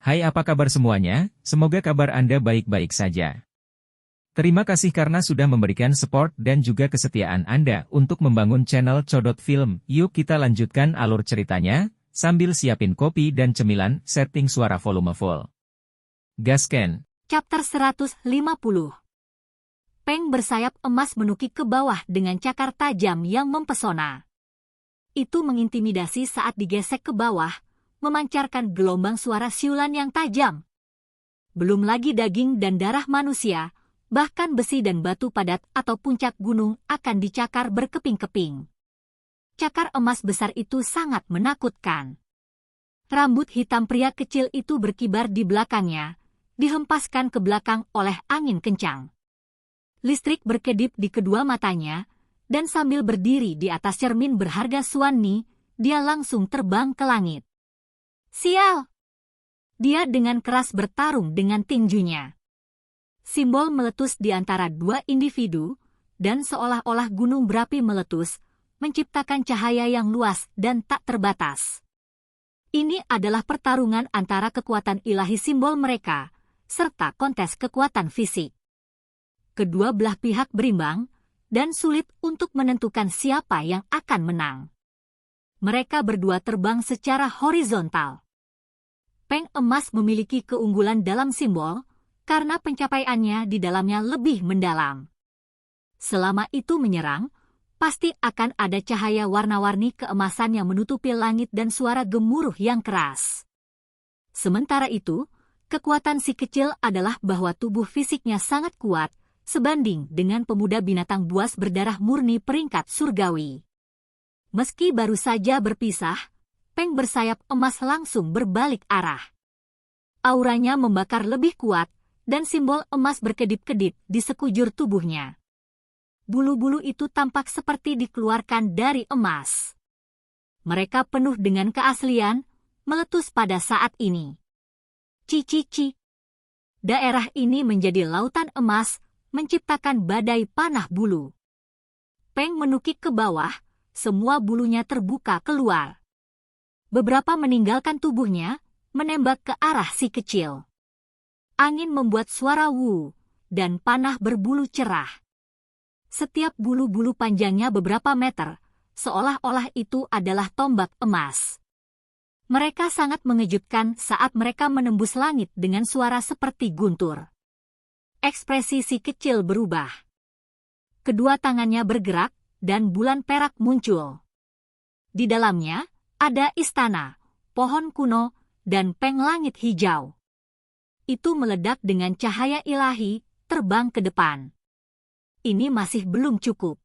Hai, apa kabar semuanya? Semoga kabar Anda baik-baik saja. Terima kasih karena sudah memberikan support dan juga kesetiaan Anda untuk membangun channel Codot Film. Yuk kita lanjutkan alur ceritanya, sambil siapin kopi dan cemilan, setting suara volume full. Gasken. Chapter 150. Peng bersayap emas menukik ke bawah dengan cakar tajam yang mempesona. Itu mengintimidasi saat digesek ke bawah, memancarkan gelombang suara siulan yang tajam. Belum lagi daging dan darah manusia, bahkan besi dan batu padat atau puncak gunung akan dicakar berkeping-keping. Cakar emas besar itu sangat menakutkan. Rambut hitam pria kecil itu berkibar di belakangnya, dihempaskan ke belakang oleh angin kencang. Listrik berkedip di kedua matanya, dan sambil berdiri di atas cermin berharga Suwanni, dia langsung terbang ke langit. Sial! Dia dengan keras bertarung dengan tinjunya. Simbol meletus di antara dua individu, dan seolah-olah gunung berapi meletus, menciptakan cahaya yang luas dan tak terbatas. Ini adalah pertarungan antara kekuatan ilahi simbol mereka, serta kontes kekuatan fisik. Kedua belah pihak berimbang, dan sulit untuk menentukan siapa yang akan menang. Mereka berdua terbang secara horizontal. Peng emas memiliki keunggulan dalam simbol, karena pencapaiannya di dalamnya lebih mendalam. Selama itu menyerang, pasti akan ada cahaya warna-warni keemasan yang menutupi langit dan suara gemuruh yang keras. Sementara itu, kekuatan si kecil adalah bahwa tubuh fisiknya sangat kuat, sebanding dengan pemuda binatang buas berdarah murni peringkat surgawi. Meski baru saja berpisah, Peng bersayap emas langsung berbalik arah. Auranya membakar lebih kuat, dan simbol emas berkedip-kedip di sekujur tubuhnya. Bulu-bulu itu tampak seperti dikeluarkan dari emas. Mereka penuh dengan keaslian, meletus pada saat ini. Cici. Daerah ini menjadi lautan emas, menciptakan badai panah bulu. Peng menukik ke bawah, semua bulunya terbuka keluar. Beberapa meninggalkan tubuhnya, menembak ke arah si kecil. Angin membuat suara wu, dan panah berbulu cerah. Setiap bulu-bulu panjangnya beberapa meter, seolah-olah itu adalah tombak emas. Mereka sangat mengejutkan saat mereka menembus langit dengan suara seperti guntur. Ekspresi si kecil berubah. Kedua tangannya bergerak, dan bulan perak muncul. Di dalamnya, ada istana, pohon kuno, dan peng langit hijau. Itu meledak dengan cahaya ilahi, terbang ke depan. Ini masih belum cukup.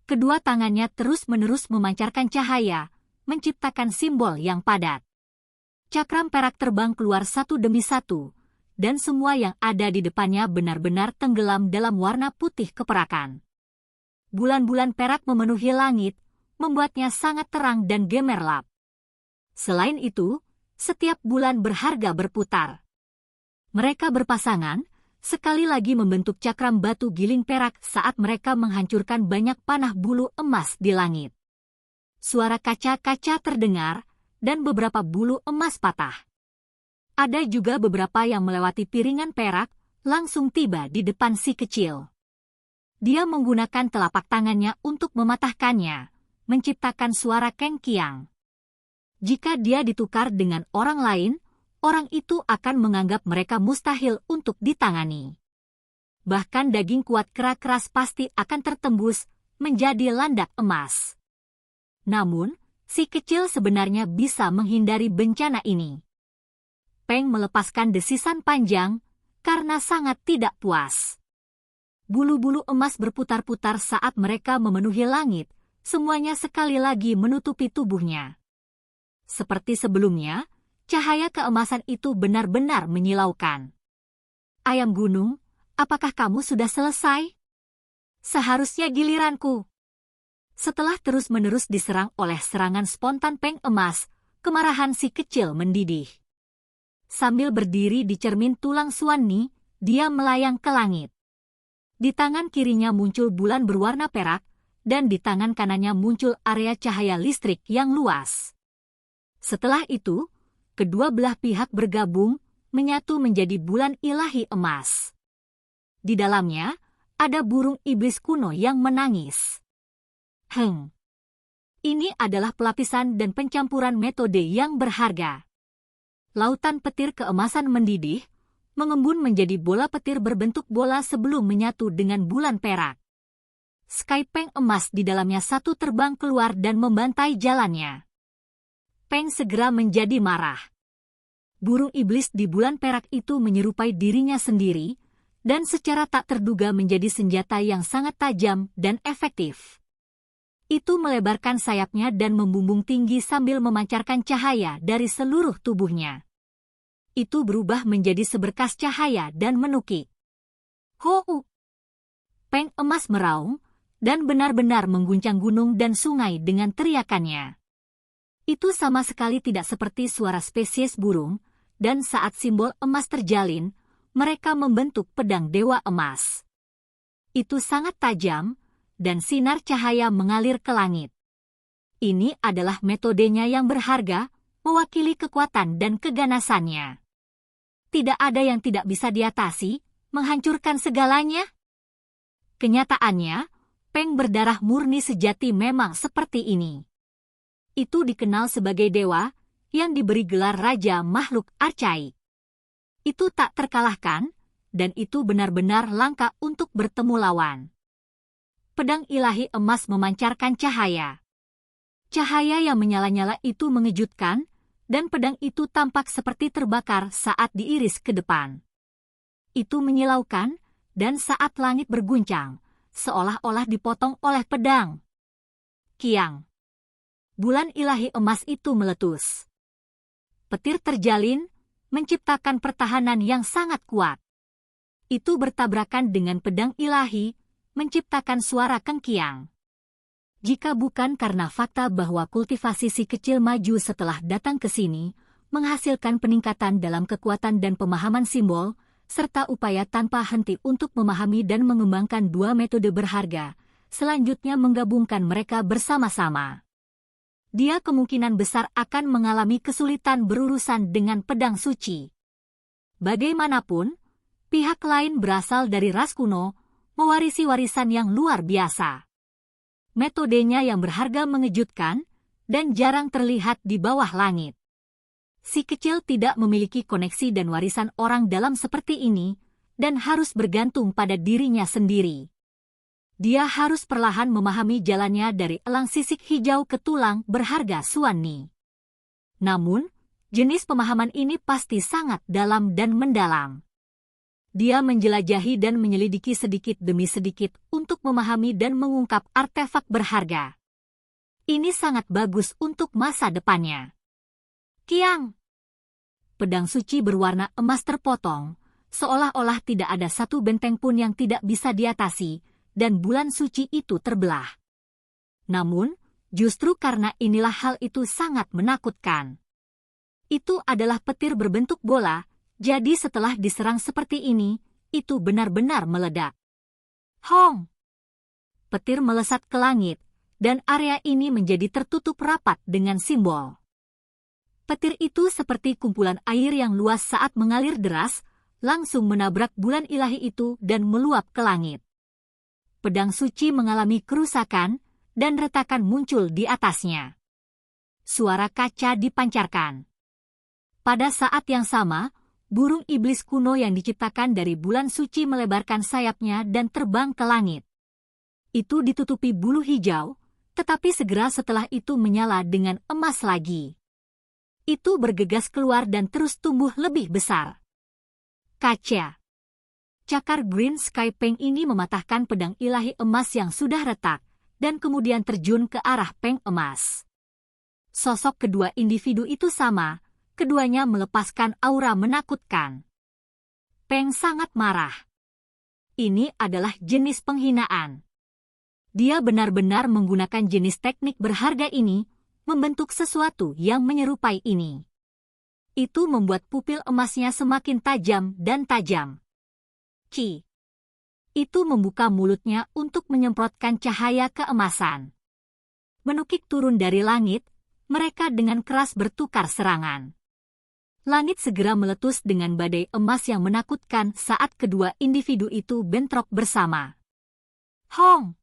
Kedua tangannya terus-menerus memancarkan cahaya, menciptakan simbol yang padat. Cakram perak terbang keluar satu demi satu, dan semua yang ada di depannya benar-benar tenggelam dalam warna putih keperakan. Bulan-bulan perak memenuhi langit, membuatnya sangat terang dan gemerlap. Selain itu, setiap bulan berharga berputar. Mereka berpasangan, sekali lagi membentuk cakram batu giling perak saat mereka menghancurkan banyak panah bulu emas di langit. Suara kaca-kaca terdengar, dan beberapa bulu emas patah. Ada juga beberapa yang melewati piringan perak, langsung tiba di depan si kecil. Dia menggunakan telapak tangannya untuk mematahkannya, menciptakan suara kengkiang. Jika dia ditukar dengan orang lain, orang itu akan menganggap mereka mustahil untuk ditangani. Bahkan daging kuat keras pasti akan tertembus menjadi landak emas. Namun, si kecil sebenarnya bisa menghindari bencana ini. Peng melepaskan desisan panjang karena sangat tidak puas. Bulu-bulu emas berputar-putar saat mereka memenuhi langit, semuanya sekali lagi menutupi tubuhnya. Seperti sebelumnya, cahaya keemasan itu benar-benar menyilaukan. Ayam gunung, apakah kamu sudah selesai? Seharusnya giliranku. Setelah terus-menerus diserang oleh serangan spontan Peng emas, kemarahan si kecil mendidih. Sambil berdiri di cermin tulang Suwanni, dia melayang ke langit. Di tangan kirinya muncul bulan berwarna perak, dan di tangan kanannya muncul area cahaya listrik yang luas. Setelah itu, kedua belah pihak bergabung, menyatu menjadi bulan ilahi emas. Di dalamnya, ada burung iblis kuno yang menangis. Ini adalah pelapisan dan pencampuran metode yang berharga. Lautan petir keemasan mendidih, mengembun menjadi bola petir berbentuk bola sebelum menyatu dengan bulan perak. Sky Peng emas di dalamnya satu terbang keluar dan membantai jalannya. Peng segera menjadi marah. Burung iblis di bulan perak itu menyerupai dirinya sendiri, dan secara tak terduga menjadi senjata yang sangat tajam dan efektif. Itu melebarkan sayapnya dan membumbung tinggi sambil memancarkan cahaya dari seluruh tubuhnya. Itu berubah menjadi seberkas cahaya dan menukik. Ho! Peng emas meraung, dan benar-benar mengguncang gunung dan sungai dengan teriakannya. Itu sama sekali tidak seperti suara spesies burung, dan saat simbol emas terjalin, mereka membentuk pedang dewa emas. Itu sangat tajam, dan sinar cahaya mengalir ke langit. Ini adalah metodenya yang berharga, mewakili kekuatan dan keganasannya. Tidak ada yang tidak bisa diatasi, menghancurkan segalanya. Kenyataannya, Peng berdarah murni sejati memang seperti ini. Itu dikenal sebagai dewa, yang diberi gelar Raja Makhluk Archaik. Itu tak terkalahkan, dan itu benar-benar langka untuk bertemu lawan. Pedang ilahi emas memancarkan cahaya. Cahaya yang menyala-nyala itu mengejutkan, dan pedang itu tampak seperti terbakar saat diiris ke depan. Itu menyilaukan, dan saat langit berguncang, seolah-olah dipotong oleh pedang. Kiang. Bulan ilahi emas itu meletus. Petir terjalin, menciptakan pertahanan yang sangat kuat. Itu bertabrakan dengan pedang ilahi, menciptakan suara kengkiang. Jika bukan karena fakta bahwa kultivasi si kecil maju setelah datang ke sini, menghasilkan peningkatan dalam kekuatan dan pemahaman simbol, serta upaya tanpa henti untuk memahami dan mengembangkan dua metode berharga, selanjutnya menggabungkan mereka bersama-sama. Dia kemungkinan besar akan mengalami kesulitan berurusan dengan pedang suci. Bagaimanapun, pihak lain berasal dari ras kuno, mewarisi warisan yang luar biasa. Metodenya yang berharga mengejutkan, dan jarang terlihat di bawah langit. Si kecil tidak memiliki koneksi dan warisan orang dalam seperti ini, dan harus bergantung pada dirinya sendiri. Dia harus perlahan memahami jalannya dari elang sisik hijau ke tulang berharga Suanni. Namun, jenis pemahaman ini pasti sangat dalam dan mendalam. Dia menjelajahi dan menyelidiki sedikit demi sedikit untuk memahami dan mengungkap artefak berharga. Ini sangat bagus untuk masa depannya. Kiang. Pedang suci berwarna emas terpotong, seolah-olah tidak ada satu benteng pun yang tidak bisa diatasi, dan bulan suci itu terbelah. Namun, justru karena inilah hal itu sangat menakutkan. Itu adalah petir berbentuk bola, jadi setelah diserang seperti ini, itu benar-benar meledak. Hong! Petir melesat ke langit, dan area ini menjadi tertutup rapat dengan simbol. Petir itu seperti kumpulan air yang luas saat mengalir deras, langsung menabrak bulan ilahi itu dan meluap ke langit. Pedang suci mengalami kerusakan, dan retakan muncul di atasnya. Suara kaca dipancarkan. Pada saat yang sama, burung iblis kuno yang diciptakan dari bulan suci melebarkan sayapnya dan terbang ke langit. Itu ditutupi bulu hijau, tetapi segera setelah itu menyala dengan emas lagi. Itu bergegas keluar dan terus tumbuh lebih besar. Kaca. Cakar Green Sky Peng ini mematahkan pedang ilahi emas yang sudah retak, dan kemudian terjun ke arah Peng emas. Sosok kedua individu itu sama, keduanya melepaskan aura menakutkan. Peng sangat marah. Ini adalah jenis penghinaan. Dia benar-benar menggunakan jenis teknik berharga ini, membentuk sesuatu yang menyerupai ini. Itu membuat pupil emasnya semakin tajam dan tajam. Ki. Itu membuka mulutnya untuk menyemprotkan cahaya keemasan. Menukik turun dari langit, mereka dengan keras bertukar serangan. Langit segera meletus dengan badai emas yang menakutkan saat kedua individu itu bentrok bersama. Hong!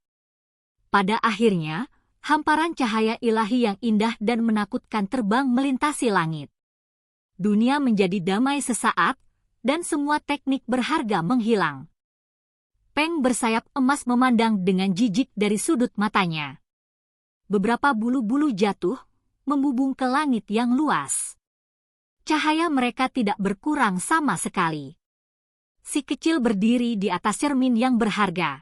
Pada akhirnya, hamparan cahaya ilahi yang indah dan menakutkan terbang melintasi langit. Dunia menjadi damai sesaat, dan semua teknik berharga menghilang. Peng bersayap emas memandang dengan jijik dari sudut matanya. Beberapa bulu-bulu jatuh, membubung ke langit yang luas. Cahaya mereka tidak berkurang sama sekali. Si kecil berdiri di atas cermin yang berharga.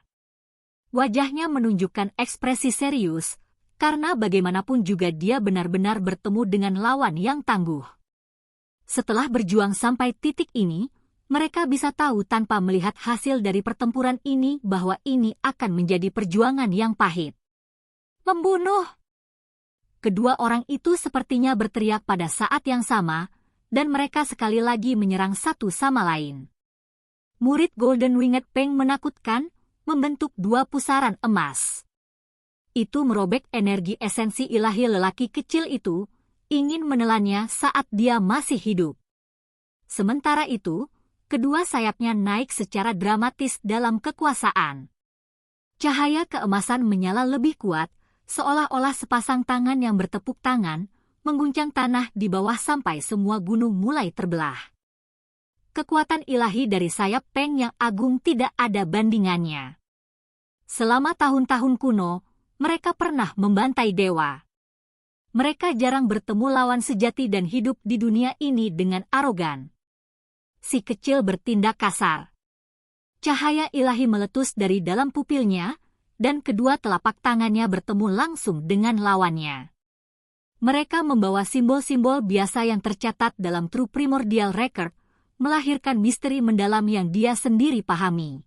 Wajahnya menunjukkan ekspresi serius, karena bagaimanapun juga dia benar-benar bertemu dengan lawan yang tangguh. Setelah berjuang sampai titik ini, mereka bisa tahu tanpa melihat hasil dari pertempuran ini bahwa ini akan menjadi perjuangan yang pahit. Membunuh! Kedua orang itu sepertinya berteriak pada saat yang sama, dan mereka sekali lagi menyerang satu sama lain. Murid Golden Winged Peng menakutkan, membentuk dua pusaran emas. Itu merobek energi esensi ilahi lelaki kecil itu, ingin menelannya saat dia masih hidup. Sementara itu, kedua sayapnya naik secara dramatis dalam kekuasaan. Cahaya keemasan menyala lebih kuat, seolah-olah sepasang tangan yang bertepuk tangan, mengguncang tanah di bawah sampai semua gunung mulai terbelah. Kekuatan ilahi dari sayap Peng yang agung tidak ada bandingannya. Selama tahun-tahun kuno, mereka pernah membantai dewa. Mereka jarang bertemu lawan sejati dan hidup di dunia ini dengan arogan. Si kecil bertindak kasar. Cahaya ilahi meletus dari dalam pupilnya, dan kedua telapak tangannya bertemu langsung dengan lawannya. Mereka membawa simbol-simbol biasa yang tercatat dalam True Primordial Record, melahirkan misteri mendalam yang dia sendiri pahami.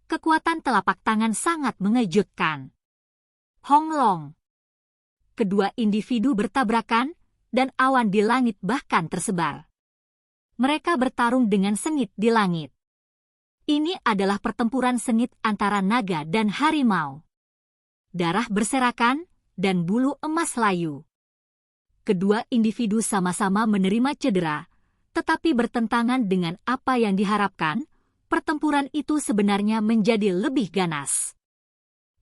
Kekuatan telapak tangan sangat mengejutkan. Hong Long. Kedua individu bertabrakan, dan awan di langit bahkan tersebar. Mereka bertarung dengan sengit di langit. Ini adalah pertempuran sengit antara naga dan harimau. Darah berserakan, dan bulu emas layu. Kedua individu sama-sama menerima cedera, tetapi bertentangan dengan apa yang diharapkan, pertempuran itu sebenarnya menjadi lebih ganas.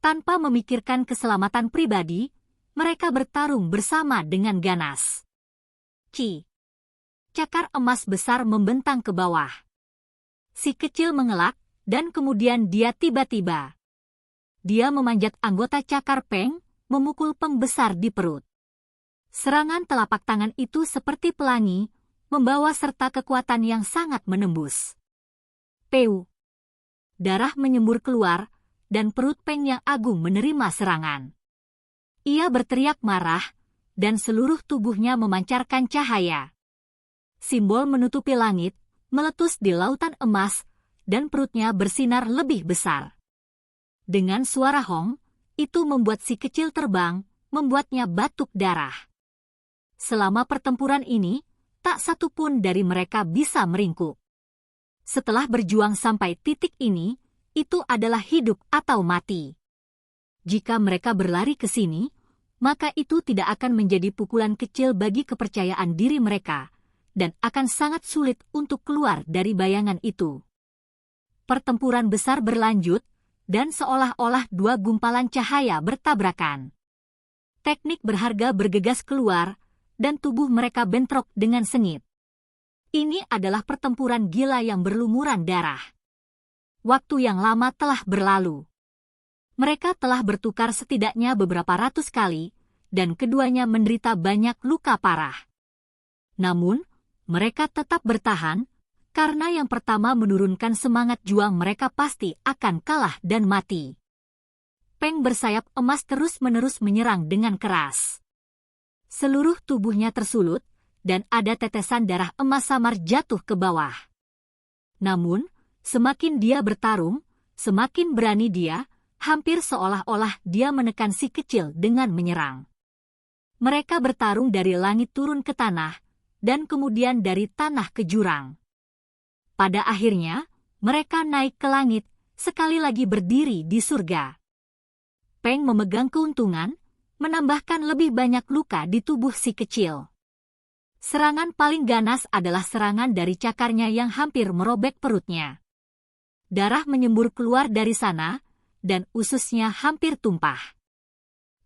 Tanpa memikirkan keselamatan pribadi, mereka bertarung bersama dengan ganas. Cakar emas besar membentang ke bawah. Si kecil mengelak, dan kemudian dia tiba-tiba. Dia memanjat anggota cakar Peng, memukul Peng besar di perut. Serangan telapak tangan itu seperti pelangi, membawa serta kekuatan yang sangat menembus. Peu. Darah menyembur keluar, dan perut Peng yang agung menerima serangan. Ia berteriak marah, dan seluruh tubuhnya memancarkan cahaya. Simbol menutupi langit, meletus di lautan emas, dan perutnya bersinar lebih besar. Dengan suara hong, itu membuat si kecil terbang, membuatnya batuk darah. Selama pertempuran ini, tak satu pun dari mereka bisa meringkuk. Setelah berjuang sampai titik ini, itu adalah hidup atau mati. Jika mereka berlari ke sini, maka itu tidak akan menjadi pukulan kecil bagi kepercayaan diri mereka, dan akan sangat sulit untuk keluar dari bayangan itu. Pertempuran besar berlanjut, dan seolah-olah dua gumpalan cahaya bertabrakan. Teknik berharga bergegas keluar, dan tubuh mereka bentrok dengan sengit. Ini adalah pertempuran gila yang berlumuran darah. Waktu yang lama telah berlalu. Mereka telah bertukar setidaknya beberapa ratus kali, dan keduanya menderita banyak luka parah. Namun, mereka tetap bertahan, karena yang pertama menurunkan semangat juang mereka pasti akan kalah dan mati. Peng bersayap emas terus-menerus menyerang dengan keras. Seluruh tubuhnya tersulut, dan ada tetesan darah emas samar jatuh ke bawah. Namun, semakin dia bertarung, semakin berani dia, hampir seolah-olah dia menekan si kecil dengan menyerang. Mereka bertarung dari langit turun ke tanah, dan kemudian dari tanah ke jurang. Pada akhirnya, mereka naik ke langit, sekali lagi berdiri di surga. Peng memegang keuntungan, menambahkan lebih banyak luka di tubuh si kecil. Serangan paling ganas adalah serangan dari cakarnya yang hampir merobek perutnya. Darah menyembur keluar dari sana, dan ususnya hampir tumpah.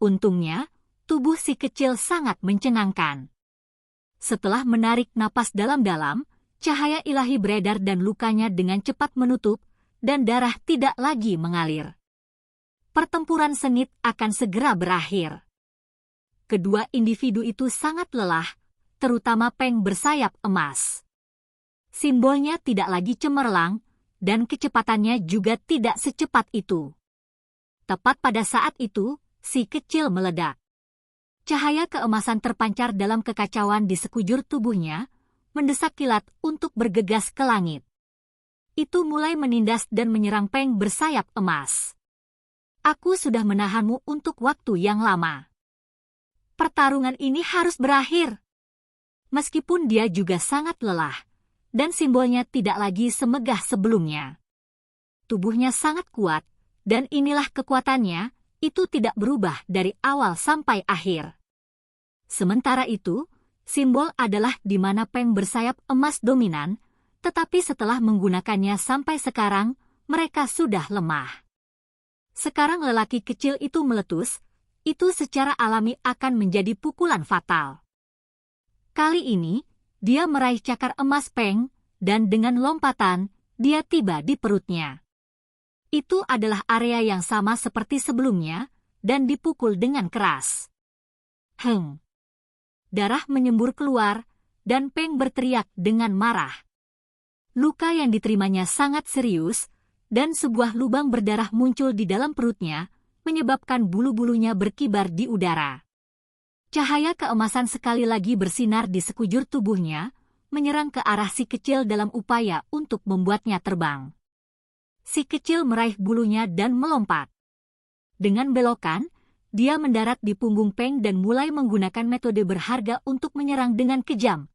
Untungnya, tubuh si kecil sangat mencengangkan. Setelah menarik napas dalam-dalam, cahaya ilahi beredar dan lukanya dengan cepat menutup, dan darah tidak lagi mengalir. Pertempuran sengit akan segera berakhir. Kedua individu itu sangat lelah, terutama Peng bersayap emas. Simbolnya tidak lagi cemerlang, dan kecepatannya juga tidak secepat itu. Tepat pada saat itu, si kecil meledak. Cahaya keemasan terpancar dalam kekacauan di sekujur tubuhnya, mendesak kilat untuk bergegas ke langit. Itu mulai menindas dan menyerang Peng bersayap emas. Aku sudah menahanmu untuk waktu yang lama. Pertarungan ini harus berakhir. Meskipun dia juga sangat lelah, dan simbolnya tidak lagi semegah sebelumnya. Tubuhnya sangat kuat, dan inilah kekuatannya, itu tidak berubah dari awal sampai akhir. Sementara itu, simbol adalah di mana Peng bersayap emas dominan, tetapi setelah menggunakannya sampai sekarang, mereka sudah lemah. Sekarang lelaki kecil itu meletus, itu secara alami akan menjadi pukulan fatal. Kali ini, dia meraih cakar emas Peng, dan dengan lompatan, dia tiba di perutnya. Itu adalah area yang sama seperti sebelumnya, dan dipukul dengan keras. Darah menyembur keluar, dan Peng berteriak dengan marah. Luka yang diterimanya sangat serius, dan sebuah lubang berdarah muncul di dalam perutnya, menyebabkan bulu-bulunya berkibar di udara. Cahaya keemasan sekali lagi bersinar di sekujur tubuhnya, menyerang ke arah si kecil dalam upaya untuk membuatnya terbang. Si kecil meraih bulunya dan melompat. Dengan belokan, dia mendarat di punggung Peng dan mulai menggunakan metode berharga untuk menyerang dengan kejam.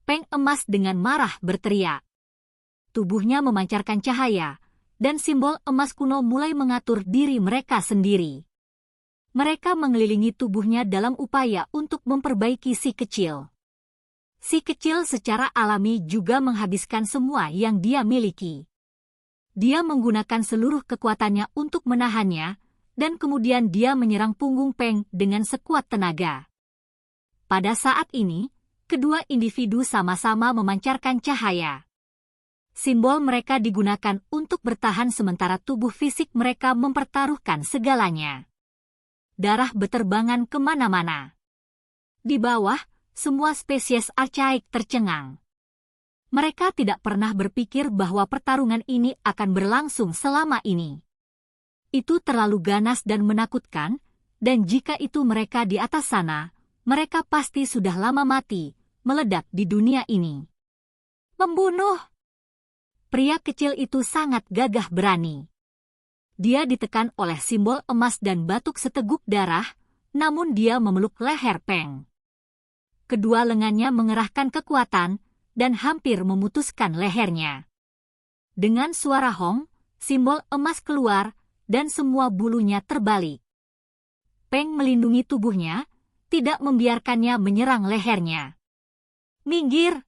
Peng emas dengan marah berteriak. Tubuhnya memancarkan cahaya, dan simbol emas kuno mulai mengatur diri mereka sendiri. Mereka mengelilingi tubuhnya dalam upaya untuk memperbaiki si kecil. Si kecil secara alami juga menghabiskan semua yang dia miliki. Dia menggunakan seluruh kekuatannya untuk menahannya, dan kemudian dia menyerang punggung Peng dengan sekuat tenaga. Pada saat ini, kedua individu sama-sama memancarkan cahaya. Simbol mereka digunakan untuk bertahan sementara tubuh fisik mereka mempertaruhkan segalanya. Darah beterbangan kemana-mana. Di bawah, semua spesies archaik tercengang. Mereka tidak pernah berpikir bahwa pertarungan ini akan berlangsung selama ini. Itu terlalu ganas dan menakutkan, dan jika itu mereka di atas sana, mereka pasti sudah lama mati, meledak di dunia ini. Membunuh! Pria kecil itu sangat gagah berani. Dia ditekan oleh simbol emas dan batuk seteguk darah, namun dia memeluk leher Peng. Kedua lengannya mengerahkan kekuatan, dan hampir memutuskan lehernya. Dengan suara hong, simbol emas keluar, dan semua bulunya terbalik. Peng melindungi tubuhnya, tidak membiarkannya menyerang lehernya. Minggir!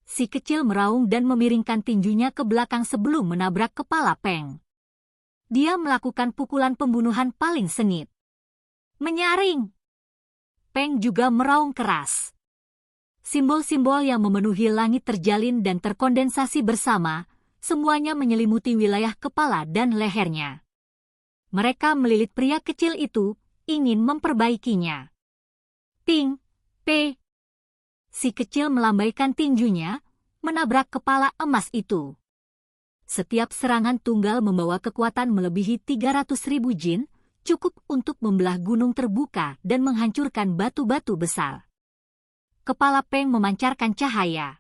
Si kecil meraung dan memiringkan tinjunya ke belakang sebelum menabrak kepala Peng. Dia melakukan pukulan pembunuhan paling sengit. Menyaring! Peng juga meraung keras. Simbol-simbol yang memenuhi langit terjalin dan terkondensasi bersama, semuanya menyelimuti wilayah kepala dan lehernya. Mereka melilit pria kecil itu, ingin memperbaikinya. Ting! P! Si kecil melambaikan tinjunya, menabrak kepala emas itu. Setiap serangan tunggal membawa kekuatan melebihi 300.000 jin, cukup untuk membelah gunung terbuka dan menghancurkan batu-batu besar. Kepala Peng memancarkan cahaya.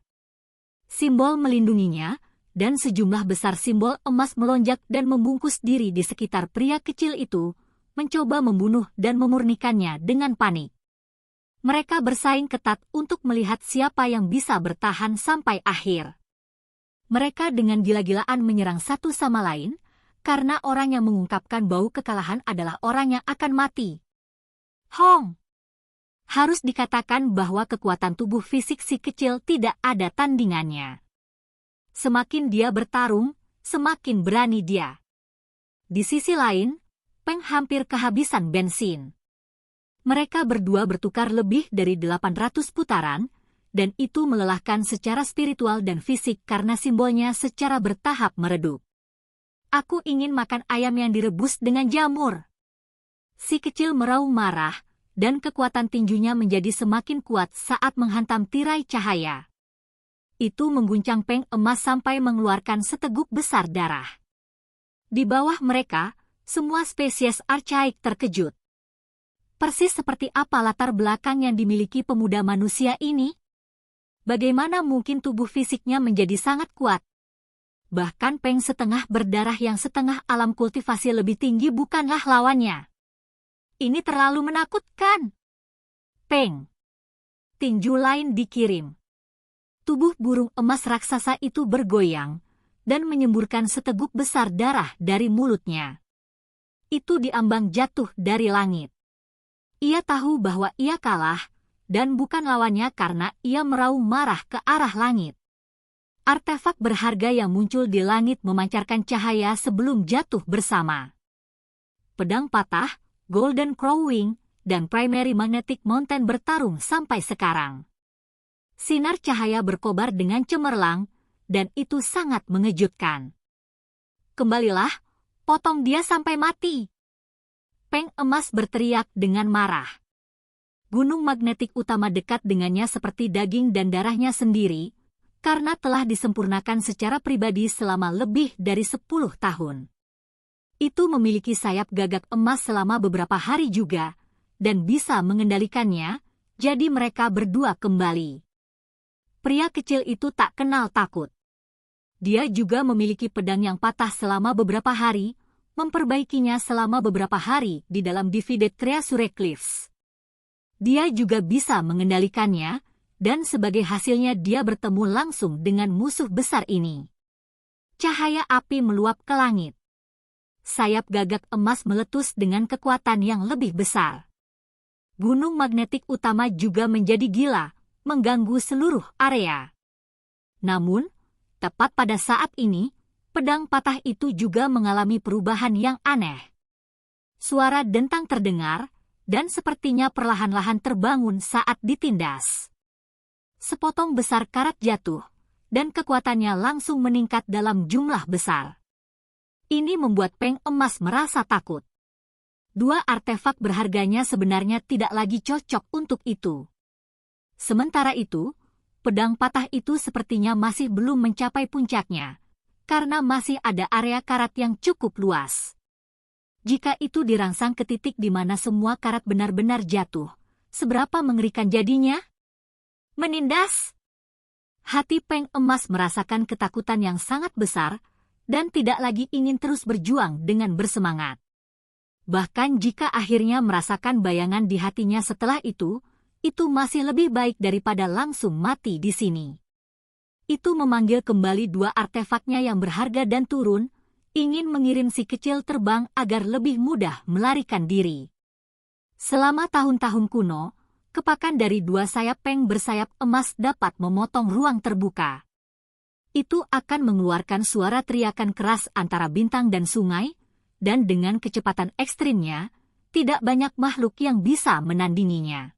Simbol melindunginya, dan sejumlah besar simbol emas melonjak dan membungkus diri di sekitar pria kecil itu, mencoba membunuh dan memurnikannya dengan panik. Mereka bersaing ketat untuk melihat siapa yang bisa bertahan sampai akhir. Mereka dengan gila-gilaan menyerang satu sama lain, karena orang yang mengungkapkan bau kekalahan adalah orang yang akan mati. Hong! Harus dikatakan bahwa kekuatan tubuh fisik si kecil tidak ada tandingannya. Semakin dia bertarung, semakin berani dia. Di sisi lain, Peng hampir kehabisan bensin. Mereka berdua bertukar lebih dari 800 putaran, dan itu melelahkan secara spiritual dan fisik karena simbolnya secara bertahap meredup. Aku ingin makan ayam yang direbus dengan jamur. Si kecil meraung marah, dan kekuatan tinjunya menjadi semakin kuat saat menghantam tirai cahaya. Itu mengguncang Peng emas sampai mengeluarkan seteguk besar darah. Di bawah mereka, semua spesies archaik terkejut. Persis seperti apa latar belakang yang dimiliki pemuda manusia ini? Bagaimana mungkin tubuh fisiknya menjadi sangat kuat? Bahkan Peng setengah berdarah yang setengah alam kultivasi lebih tinggi bukanlah lawannya. Ini terlalu menakutkan. Peng. Tinju lain dikirim. Tubuh burung emas raksasa itu bergoyang dan menyemburkan seteguk besar darah dari mulutnya. Itu diambang jatuh dari langit. Ia tahu bahwa ia kalah, dan bukan lawannya karena ia meraung marah ke arah langit. Artefak berharga yang muncul di langit memancarkan cahaya sebelum jatuh bersama. Pedang patah, Golden Crowing, dan Primary Magnetic Mountain bertarung sampai sekarang. Sinar cahaya berkobar dengan cemerlang, dan itu sangat mengejutkan. Kembalilah, potong dia sampai mati. Peng emas berteriak dengan marah. Gunung magnetik utama dekat dengannya seperti daging dan darahnya sendiri, karena telah disempurnakan secara pribadi selama lebih dari 10 tahun. Itu memiliki sayap gagak emas selama beberapa hari juga, dan bisa mengendalikannya, jadi mereka berdua kembali. Pria kecil itu tak kenal takut. Dia juga memiliki pedang yang patah selama beberapa hari, memperbaikinya selama beberapa hari di dalam Divided Treasure Cliffs. Dia juga bisa mengendalikannya, dan sebagai hasilnya dia bertemu langsung dengan musuh besar ini. Cahaya api meluap ke langit. Sayap gagak emas meletus dengan kekuatan yang lebih besar. Gunung magnetik utama juga menjadi gila, mengganggu seluruh area. Namun, tepat pada saat ini, pedang patah itu juga mengalami perubahan yang aneh. Suara dentang terdengar, dan sepertinya perlahan-lahan terbangun saat ditindas. Sepotong besar karat jatuh, dan kekuatannya langsung meningkat dalam jumlah besar. Ini membuat Peng emas merasa takut. Dua artefak berharganya sebenarnya tidak lagi cocok untuk itu. Sementara itu, pedang patah itu sepertinya masih belum mencapai puncaknya, karena masih ada area karat yang cukup luas. Jika itu dirangsang ke titik di mana semua karat benar-benar jatuh, seberapa mengerikan jadinya? Menindas! Hati Peng emas merasakan ketakutan yang sangat besar, dan tidak lagi ingin terus berjuang dengan bersemangat. Bahkan jika akhirnya merasakan bayangan di hatinya setelah itu masih lebih baik daripada langsung mati di sini. Itu memanggil kembali dua artefaknya yang berharga dan turun, ingin mengirim si kecil terbang agar lebih mudah melarikan diri. Selama tahun-tahun kuno, kepakan dari dua sayap Peng bersayap emas dapat memotong ruang terbuka. Itu akan mengeluarkan suara teriakan keras antara bintang dan sungai, dan dengan kecepatan ekstrimnya, tidak banyak makhluk yang bisa menandinginya.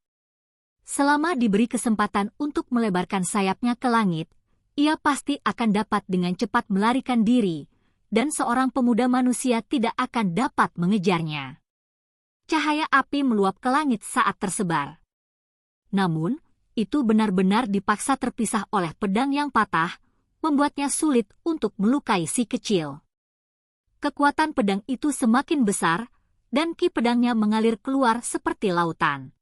Selama diberi kesempatan untuk melebarkan sayapnya ke langit, ia pasti akan dapat dengan cepat melarikan diri, dan seorang pemuda manusia tidak akan dapat mengejarnya. Cahaya api meluap ke langit saat tersebar. Namun, itu benar-benar dipaksa terpisah oleh pedang yang patah, membuatnya sulit untuk melukai si kecil. Kekuatan pedang itu semakin besar, dan ki pedangnya mengalir keluar seperti lautan.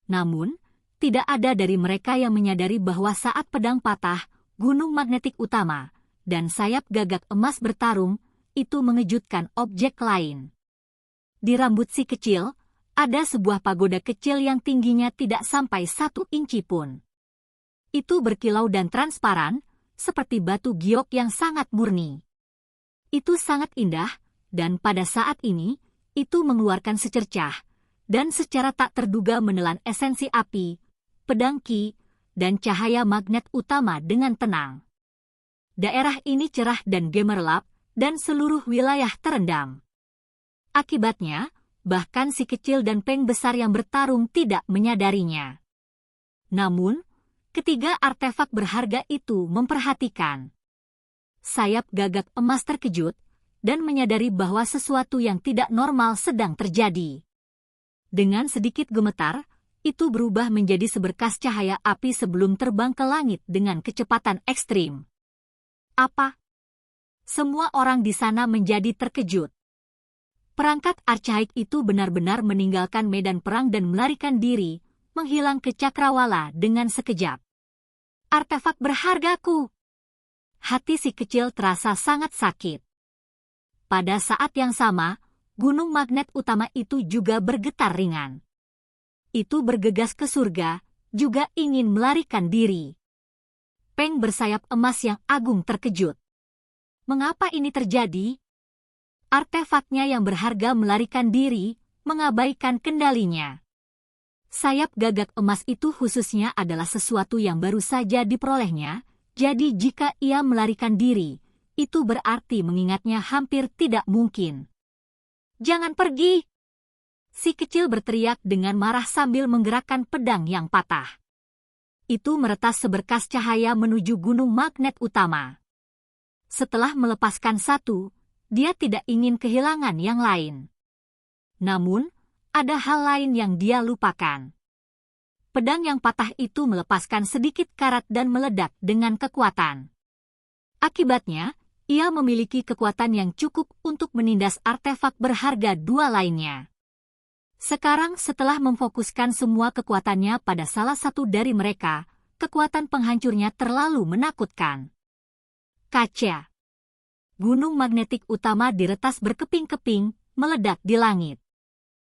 Namun, tidak ada dari mereka yang menyadari bahwa saat pedang patah, gunung magnetik utama, dan sayap gagak emas bertarung, itu mengejutkan objek lain. Di rambut si kecil, ada sebuah pagoda kecil yang tingginya tidak sampai 1 inci pun. Itu berkilau dan transparan, seperti batu giok yang sangat murni. Itu sangat indah, dan pada saat ini, itu mengeluarkan secercah, dan secara tak terduga menelan esensi api, pedang Qi, dan cahaya magnet utama dengan tenang. Daerah ini cerah dan gemerlap, dan seluruh wilayah terendam. Akibatnya, bahkan si kecil dan Peng besar yang bertarung tidak menyadarinya. Namun, ketiga artefak berharga itu memperhatikan. Sayap gagak emas terkejut, dan menyadari bahwa sesuatu yang tidak normal sedang terjadi. Dengan sedikit gemetar, itu berubah menjadi seberkas cahaya api sebelum terbang ke langit dengan kecepatan ekstrim. Apa? Semua orang di sana menjadi terkejut. Perangkat archaik itu benar-benar meninggalkan medan perang dan melarikan diri, menghilang ke cakrawala dengan sekejap. Artefak berhargaku! Hati si kecil terasa sangat sakit. Pada saat yang sama, gunung magnet utama itu juga bergetar ringan. Itu bergegas ke surga, juga ingin melarikan diri. Peng bersayap emas yang agung terkejut. Mengapa ini terjadi? Artefaknya yang berharga melarikan diri, mengabaikan kendalinya. Sayap gagak emas itu khususnya adalah sesuatu yang baru saja diperolehnya, jadi jika ia melarikan diri, itu berarti mengingatnya hampir tidak mungkin. Jangan pergi! Si kecil berteriak dengan marah sambil menggerakkan pedang yang patah. Itu meretas seberkas cahaya menuju gunung magnet utama. Setelah melepaskan satu, dia tidak ingin kehilangan yang lain. Namun, ada hal lain yang dia lupakan. Pedang yang patah itu melepaskan sedikit karat dan meledak dengan kekuatan. Akibatnya, ia memiliki kekuatan yang cukup untuk menindas artefak berharga dua lainnya. Sekarang setelah memfokuskan semua kekuatannya pada salah satu dari mereka, kekuatan penghancurnya terlalu menakutkan. Kaca. Gunung magnetik utama diretas berkeping-keping, meledak di langit.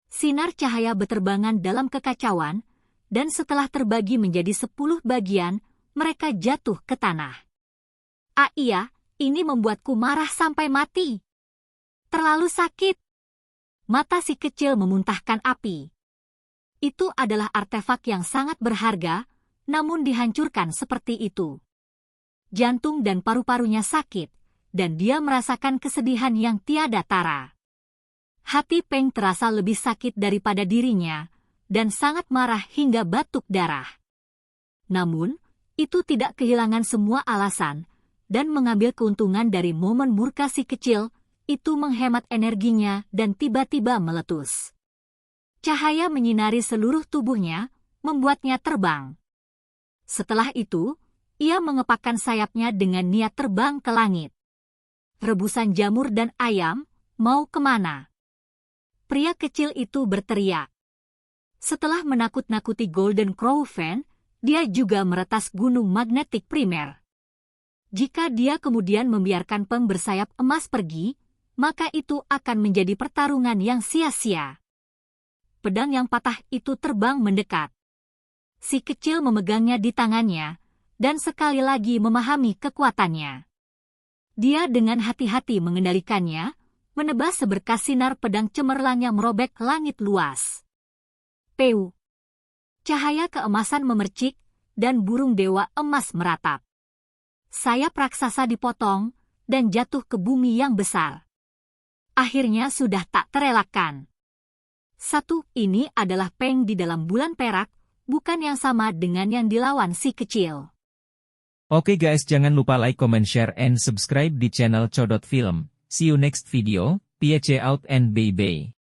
Sinar cahaya beterbangan dalam kekacauan, dan setelah terbagi menjadi 10 bagian, mereka jatuh ke tanah. Iya, ini membuatku marah sampai mati. Terlalu sakit. Mata si kecil memuntahkan api. Itu adalah artefak yang sangat berharga, namun dihancurkan seperti itu. Jantung dan paru-parunya sakit, dan dia merasakan kesedihan yang tiada tara. Hati Peng terasa lebih sakit daripada dirinya, dan sangat marah hingga batuk darah. Namun, itu tidak kehilangan semua alasan, dan mengambil keuntungan dari momen murka si kecil, itu menghemat energinya dan tiba-tiba meletus. Cahaya menyinari seluruh tubuhnya, membuatnya terbang. Setelah itu, ia mengepakkan sayapnya dengan niat terbang ke langit. Rebusan jamur dan ayam, mau kemana? Pria kecil itu berteriak. Setelah menakut-nakuti Golden Crow Fan, dia juga meretas gunung magnetik primer. Jika dia kemudian membiarkan Peng bersayap emas pergi, maka itu akan menjadi pertarungan yang sia-sia. Pedang yang patah itu terbang mendekat. Si kecil memegangnya di tangannya, dan sekali lagi memahami kekuatannya. Dia dengan hati-hati mengendalikannya, menebas seberkas sinar pedang cemerlang yang merobek langit luas. Peu. Cahaya keemasan memercik, dan burung dewa emas meratap. Sayap raksasa dipotong, dan jatuh ke bumi yang besar. Akhirnya sudah tak terelakkan. Ini adalah Peng di dalam bulan perak, bukan yang sama dengan yang dilawan si kecil. Oke guys, jangan lupa like, comment, share, and subscribe di channel Codot Film. See you next video, peace out and bye-bye.